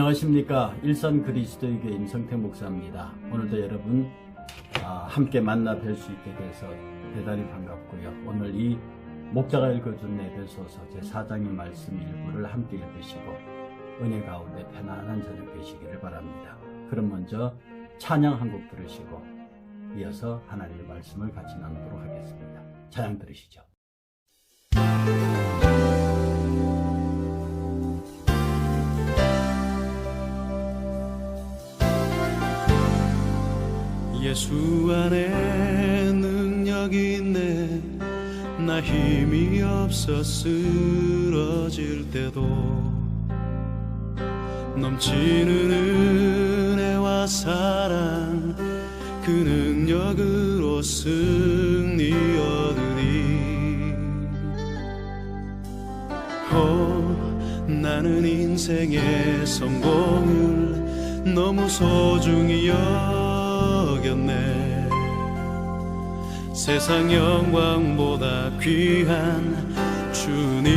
안녕하십니까. 일산 그리스도의 교회 임성태 목사입니다. 오늘도 여러분 함께 만나 뵐 수 있게 돼서 대단히 반갑고요. 오늘 이 목자가 읽어준 에베소서 제4장의 말씀 일부를 함께 읽으시고 은혜 가운데 편안한 저녁 되시기를 바랍니다. 그럼 먼저 찬양 한 곡 들으시고 이어서 하나님의 말씀을 같이 나누도록 하겠습니다. 찬양 들으시죠. 예수 안에 능력이 있네. 나 힘이 없어 쓰러질 때도 넘치는 은혜와 사랑 그 능력으로 승리 얻으리. 나는 인생의 성공을 너무 소중히 여겼네. 세상 영광보다 귀한 주님의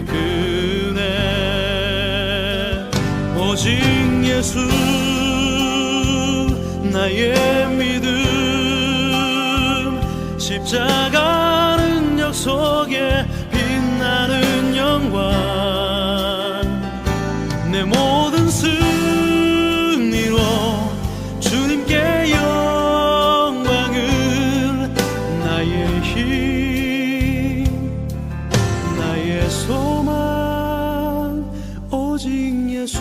은혜. 오직 예수 나의 믿음. 십자가 능력 속에 빛나는 영광. 내 모든 승리로 주님께 영광을. 나의 힘 나의 소망 오직 예수.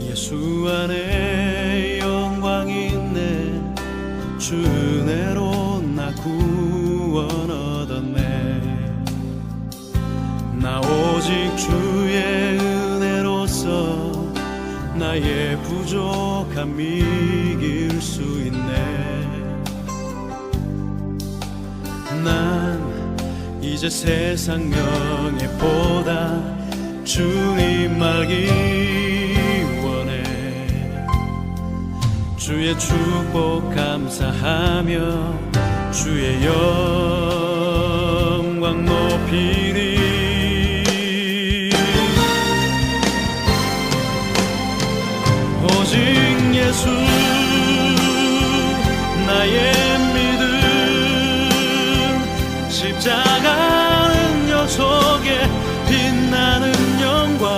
예수 안에 영광이 있네. 주 은혜로 나 구원 얻었네. 나 오직 주의 은혜로서 나의 부족함 이길 수 있네. 난 이제 세상 명예보다 주님 알기 원해. 주의 축복 감사하며 주의 영광 높이리. 오직 예수 나의 믿음. 십자가 능력 속에 빛나는 영광.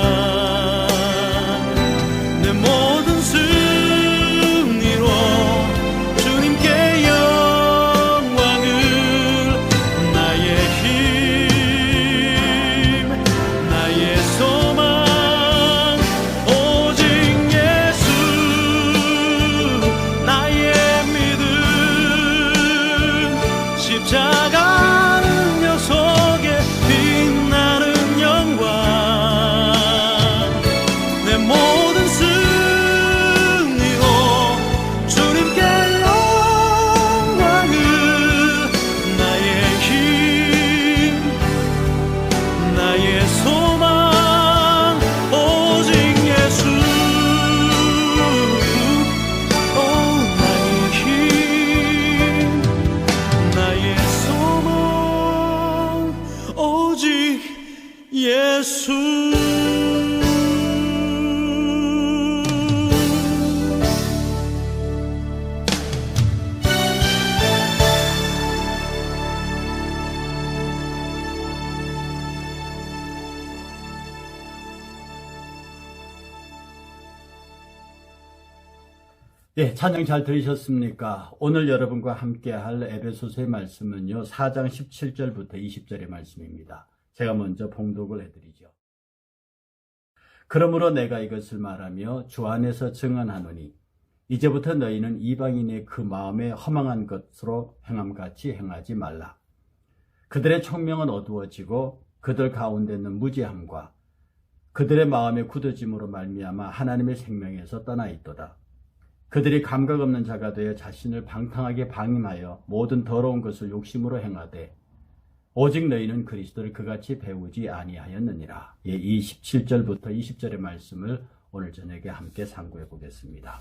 내 모든 승리로 주님께 영광을. 나의 힘 나의 소망 오직 예수 나의 믿음. 십자가 능력 속에 빛나는 영광. 내 모든 승리로 주님께 영광을. 나의 힘 나의 소망 오직 예수. 나의 힘 나의 소망 오직 예수. 네, 찬양 잘 들으셨습니까? 오늘 여러분과 함께 할 에베소서의 말씀은요, 4장 17절부터 20절의 말씀입니다. 제가 먼저 봉독을 해드리죠. 그러므로 내가 이것을 말하며 주 안에서 증언하노니 이제부터 너희는 이방인의 그 마음에 허망한 것으로 행함같이 행하지 말라. 그들의 총명은 어두워지고 그들 가운데는 무지함과 그들의 마음의 굳어짐으로 말미암아 하나님의 생명에서 떠나 있도다. 그들이 감각 없는 자가 되어 자신을 방탕하게 방임하여 모든 더러운 것을 욕심으로 행하되 오직 너희는 그리스도를 그같이 배우지 아니하였느니라. 이 17절부터 20절의 말씀을 오늘 저녁에 함께 상고해 보겠습니다.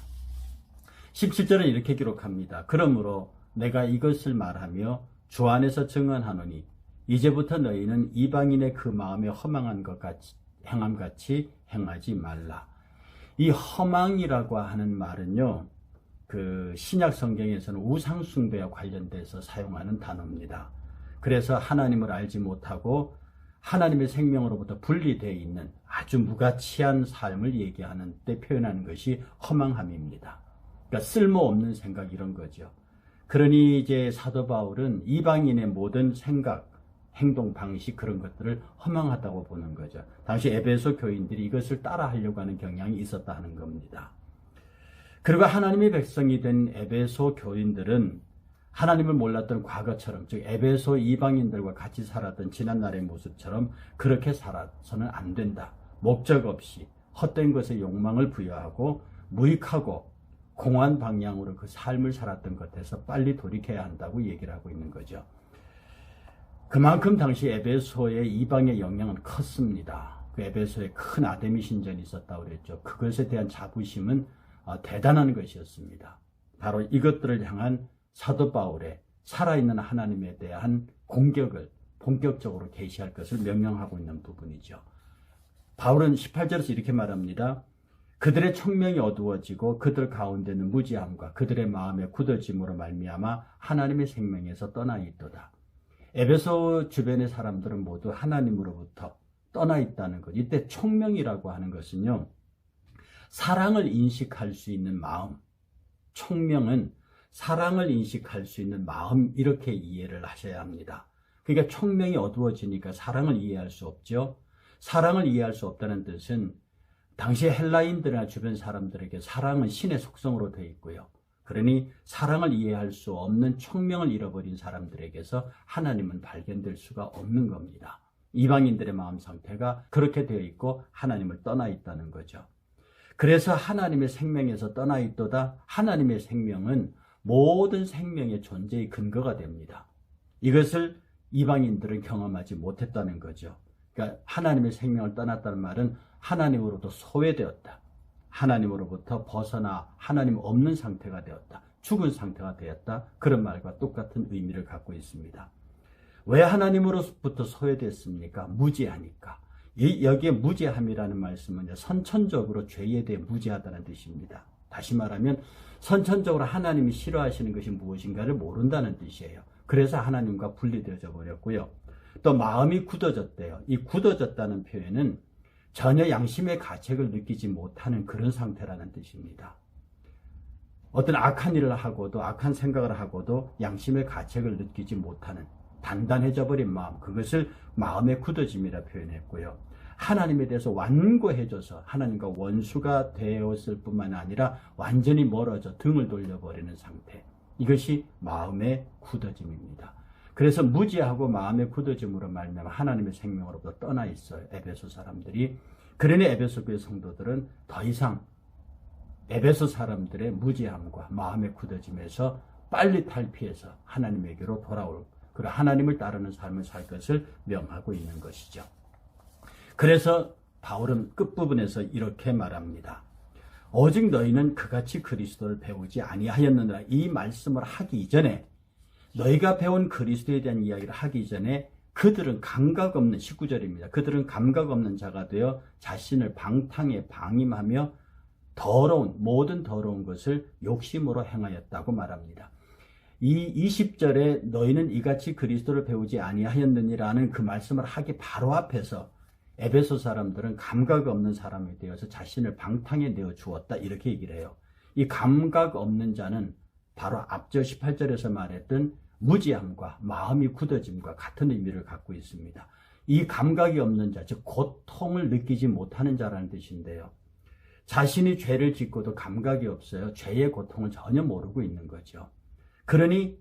17절은 이렇게 기록합니다. 그러므로 내가 이것을 말하며 주 안에서 증언하노니 이제부터 너희는 이방인의 그 마음에 허망한 것 같이 행함같이 행하지 말라. 이 허망이라고 하는 말은요, 그 신약 성경에서는 우상 숭배와 관련돼서 사용하는 단어입니다. 그래서 하나님을 알지 못하고 하나님의 생명으로부터 분리되어 있는 아주 무가치한 삶을 얘기하는 때 표현하는 것이 허망함입니다. 그러니까 쓸모없는 생각 이런 거죠. 그러니 이제 사도 바울은 이방인의 모든 생각, 행동 방식 그런 것들을 허망하다고 보는 거죠. 당시 에베소 교인들이 이것을 따라하려고 하는 경향이 있었다 하는 겁니다. 그리고 하나님의 백성이 된 에베소 교인들은 하나님을 몰랐던 과거처럼, 즉 에베소 이방인들과 같이 살았던 지난날의 모습처럼 그렇게 살아서는 안 된다. 목적 없이 헛된 것에 욕망을 부여하고 무익하고 공허한 방향으로 그 삶을 살았던 것에서 빨리 돌이켜야 한다고 얘기를 하고 있는 거죠. 그만큼 당시 에베소의 이방의 영향은 컸습니다. 그 에베소에 큰 아데미 신전이 있었다고 그랬죠. 그것에 대한 자부심은 대단한 것이었습니다. 바로 이것들을 향한 사도 바울의 살아있는 하나님에 대한 공격을 본격적으로 개시할 것을 명령하고 있는 부분이죠. 바울은 18절에서 이렇게 말합니다. 그들의 청명이 어두워지고 그들 가운데는 무지함과 그들의 마음의 굳어짐으로 말미암아 하나님의 생명에서 떠나 있도다. 에베소 주변의 사람들은 모두 하나님으로부터 떠나 있다는 것. 이때 총명이라고 하는 것은요, 사랑을 인식할 수 있는 마음, 총명은 사랑을 인식할 수 있는 마음, 이렇게 이해를 하셔야 합니다. 그러니까 총명이 어두워지니까 사랑을 이해할 수 없죠. 사랑을 이해할 수 없다는 뜻은 당시 헬라인들이나 주변 사람들에게 사랑은 신의 속성으로 되어 있고요. 그러니 사랑을 이해할 수 없는 총명을 잃어버린 사람들에게서 하나님은 발견될 수가 없는 겁니다. 이방인들의 마음 상태가 그렇게 되어 있고 하나님을 떠나 있다는 거죠. 그래서 하나님의 생명에서 떠나 있도다. 하나님의 생명은 모든 생명의 존재의 근거가 됩니다. 이것을 이방인들은 경험하지 못했다는 거죠. 그러니까 하나님의 생명을 떠났다는 말은 하나님으로부터 소외되었다. 하나님으로부터 벗어나 하나님 없는 상태가 되었다. 죽은 상태가 되었다. 그런 말과 똑같은 의미를 갖고 있습니다. 왜 하나님으로부터 소외됐습니까? 무지하니까. 여기에 무지함이라는 말씀은 선천적으로 죄에 대해 무지하다는 뜻입니다. 다시 말하면 선천적으로 하나님이 싫어하시는 것이 무엇인가를 모른다는 뜻이에요. 그래서 하나님과 분리되어져 버렸고요. 또 마음이 굳어졌대요. 이 굳어졌다는 표현은 전혀 양심의 가책을 느끼지 못하는 그런 상태라는 뜻입니다. 어떤 악한 일을 하고도 악한 생각을 하고도 양심의 가책을 느끼지 못하는 단단해져 버린 마음, 그것을 마음의 굳어짐이라 표현했고요. 하나님에 대해서 완고해져서 하나님과 원수가 되었을 뿐만 아니라 완전히 멀어져 등을 돌려버리는 상태, 이것이 마음의 굳어짐입니다. 그래서 무지하고 마음의 굳어짐으로 말미암아 하나님의 생명으로부터 떠나 있어요, 에베소 사람들이. 그러니 에베소 교회 성도들은 더 이상 에베소 사람들의 무지함과 마음의 굳어짐에서 빨리 탈피해서 하나님에게로 돌아올, 그리고 하나님을 따르는 삶을 살 것을 명하고 있는 것이죠. 그래서 바울은 끝부분에서 이렇게 말합니다. 오직 너희는 그같이 그리스도를 배우지 아니하였느니라. 이 말씀을 하기 이전에, 너희가 배운 그리스도에 대한 이야기를 하기 전에 그들은 감각 없는, 19절입니다. 그들은 감각 없는 자가 되어 자신을 방탕에 방임하며 모든 더러운 것을 욕심으로 행하였다고 말합니다. 이 20절에 너희는 이같이 그리스도를 배우지 아니하였느니라는 그 말씀을 하기 바로 앞에서 에베소 사람들은 감각 없는 사람이 되어서 자신을 방탕에 내어 주었다, 이렇게 얘기를 해요. 이 감각 없는 자는 바로 앞저 18절에서 말했던 무지함과 마음이 굳어짐과 같은 의미를 갖고 있습니다. 이 감각이 없는 자, 즉 고통을 느끼지 못하는 자라는 뜻인데요. 자신이 죄를 짓고도 감각이 없어요. 죄의 고통을 전혀 모르고 있는 거죠. 그러니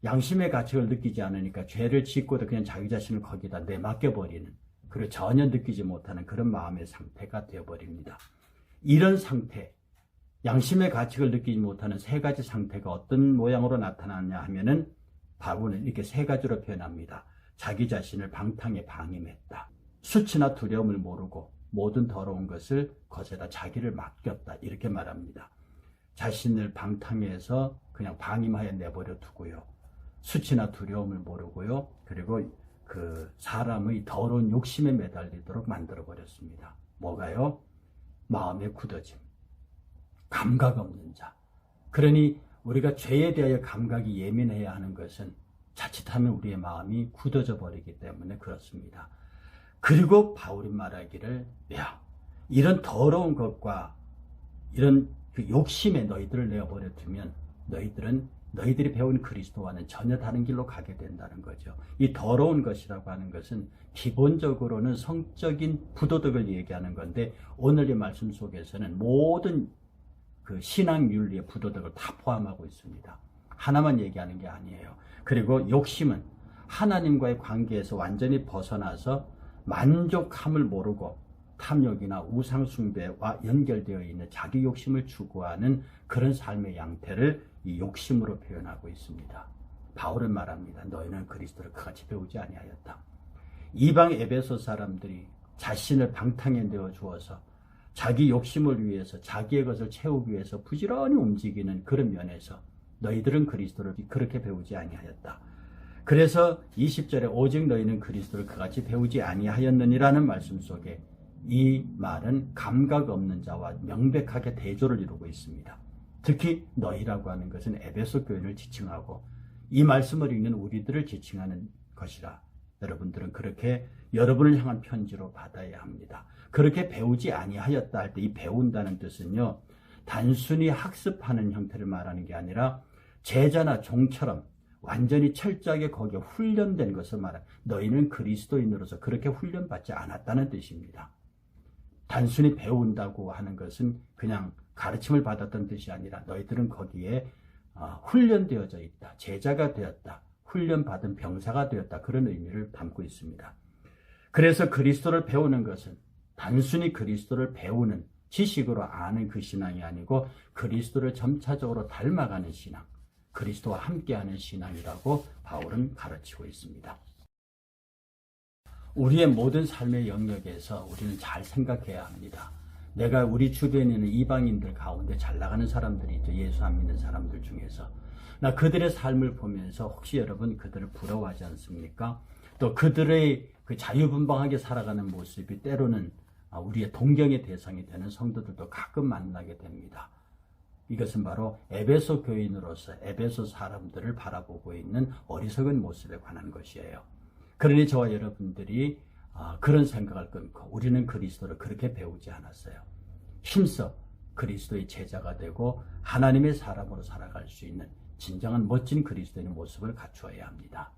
양심의 가책을 느끼지 않으니까 죄를 짓고도 그냥 자기 자신을 거기다 내맡겨버리는, 그리고 전혀 느끼지 못하는 그런 마음의 상태가 되어버립니다. 이런 상태, 양심의 가책을 느끼지 못하는 세 가지 상태가 어떤 모양으로 나타나냐 하면은 바울은 이렇게 세 가지로 표현합니다. 자기 자신을 방탕에 방임했다. 수치나 두려움을 모르고 모든 더러운 것을 거기에다 자기를 맡겼다, 이렇게 말합니다. 자신을 방탕해서 그냥 방임하여 내버려 두고요. 수치나 두려움을 모르고요. 그리고 그 사람의 더러운 욕심에 매달리도록 만들어 버렸습니다. 뭐가요? 마음의 굳어짐, 감각 없는 자. 그러니 우리가 죄에 대하여 감각이 예민해야 하는 것은 자칫하면 우리의 마음이 굳어져 버리기 때문에 그렇습니다. 그리고 바울이 말하기를, 야, 이런 더러운 것과 이런 그 욕심에 너희들을 내어버려 두면 너희들이 배운 그리스도와는 전혀 다른 길로 가게 된다는 거죠. 이 더러운 것이라고 하는 것은 기본적으로는 성적인 부도덕을 얘기하는 건데, 오늘 이 말씀 속에서는 모든 그 신앙 윤리의 부도덕을 다 포함하고 있습니다. 하나만 얘기하는 게 아니에요. 그리고 욕심은 하나님과의 관계에서 완전히 벗어나서 만족함을 모르고 탐욕이나 우상숭배와 연결되어 있는 자기 욕심을 추구하는 그런 삶의 양태를 이 욕심으로 표현하고 있습니다. 바울은 말합니다. 너희는 그리스도를 그같이 배우지 아니하였다. 이방 에베소 사람들이 자신을 방탕에 내어 주어서 자기 욕심을 위해서, 자기의 것을 채우기 위해서 부지런히 움직이는 그런 면에서 너희들은 그리스도를 그렇게 배우지 아니하였다. 그래서 20절에 오직 너희는 그리스도를 그같이 배우지 아니하였느니라는 말씀 속에 이 말은 감각 없는 자와 명백하게 대조를 이루고 있습니다. 특히 너희라고 하는 것은 에베소 교인을 지칭하고 이 말씀을 읽는 우리들을 지칭하는 것이라 여러분들은 그렇게 여러분을 향한 편지로 받아야 합니다. 그렇게 배우지 아니하였다 할 때 이 배운다는 뜻은요, 단순히 학습하는 형태를 말하는 게 아니라 제자나 종처럼 완전히 철저하게 거기에 훈련된 것을 말합니다. 너희는 그리스도인으로서 그렇게 훈련받지 않았다는 뜻입니다. 단순히 배운다고 하는 것은 그냥 가르침을 받았던 뜻이 아니라 너희들은 거기에 훈련되어져 있다, 제자가 되었다, 훈련받은 병사가 되었다, 그런 의미를 담고 있습니다. 그래서 그리스도를 배우는 것은 단순히 그리스도를 배우는 지식으로 아는 그 신앙이 아니고 그리스도를 점차적으로 닮아가는 신앙, 그리스도와 함께하는 신앙이라고 바울은 가르치고 있습니다. 우리의 모든 삶의 영역에서 우리는 잘 생각해야 합니다. 내가 우리 주변에 있는 이방인들 가운데 잘 나가는 사람들이 있죠. 예수 안 믿는 사람들 중에서. 나 그들의 삶을 보면서 혹시 여러분 그들을 부러워하지 않습니까? 또 그들의 그 자유분방하게 살아가는 모습이 때로는 우리의 동경의 대상이 되는 성도들도 가끔 만나게 됩니다. 이것은 바로 에베소 교인으로서 에베소 사람들을 바라보고 있는 어리석은 모습에 관한 것이에요. 그러니 저와 여러분들이 그런 생각을 끊고 우리는 그리스도를 그렇게 배우지 않았어요. 힘써 그리스도의 제자가 되고 하나님의 사람으로 살아갈 수 있는 진정한 멋진 그리스도인의 모습을 갖추어야 합니다.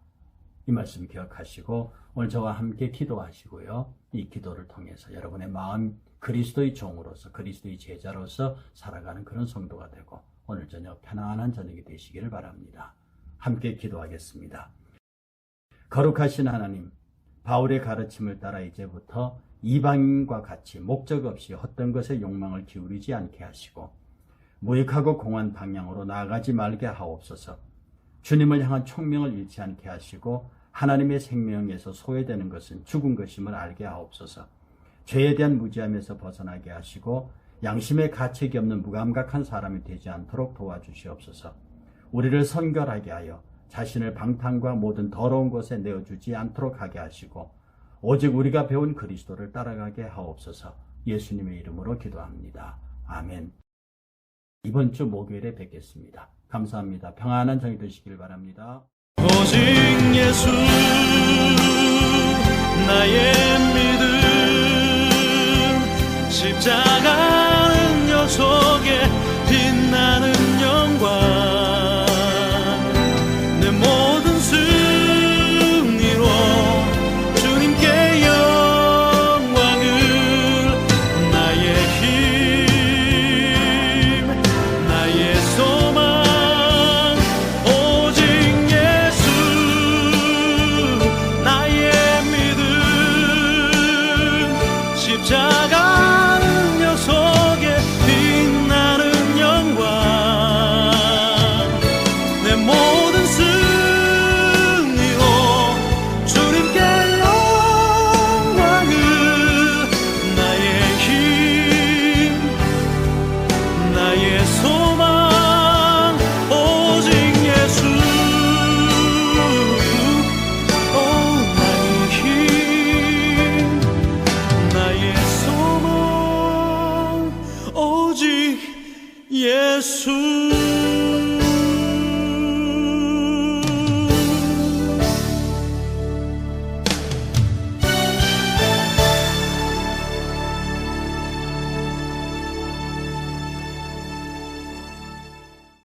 이 말씀 기억하시고 오늘 저와 함께 기도하시고요. 이 기도를 통해서 여러분의 마음 그리스도의 종으로서 그리스도의 제자로서 살아가는 그런 성도가 되고 오늘 저녁 편안한 저녁이 되시기를 바랍니다. 함께 기도하겠습니다. 거룩하신 하나님, 바울의 가르침을 따라 이제부터 이방인과 같이 목적 없이 헛된 것에 욕망을 기울이지 않게 하시고 무익하고 공한 방향으로 나아가지 말게 하옵소서. 주님을 향한 총명을 잃지 않게 하시고 하나님의 생명에서 소외되는 것은 죽은 것임을 알게 하옵소서. 죄에 대한 무지함에서 벗어나게 하시고 양심의 가책이 없는 무감각한 사람이 되지 않도록 도와주시옵소서. 우리를 선결하게 하여 자신을 방탕과 모든 더러운 것에 내어주지 않도록 하게 하시고 오직 우리가 배운 그리스도를 따라가게 하옵소서. 예수님의 이름으로 기도합니다. 아멘. 이번 주 목요일에 뵙겠습니다. 감사합니다. 평안한 저녁 되시길 바랍니다. 오직 예수 나의 믿음 십자가 능력 속에 빛나는 영광 내 모든 승리로 주님께 영광을 나의 힘 나의 소망 오직 예수 나의 믿음 십자가 능력 속에 빛나는 영광 내 모든 승리로 주님께 영광을 나의 힘 나의 소망 예수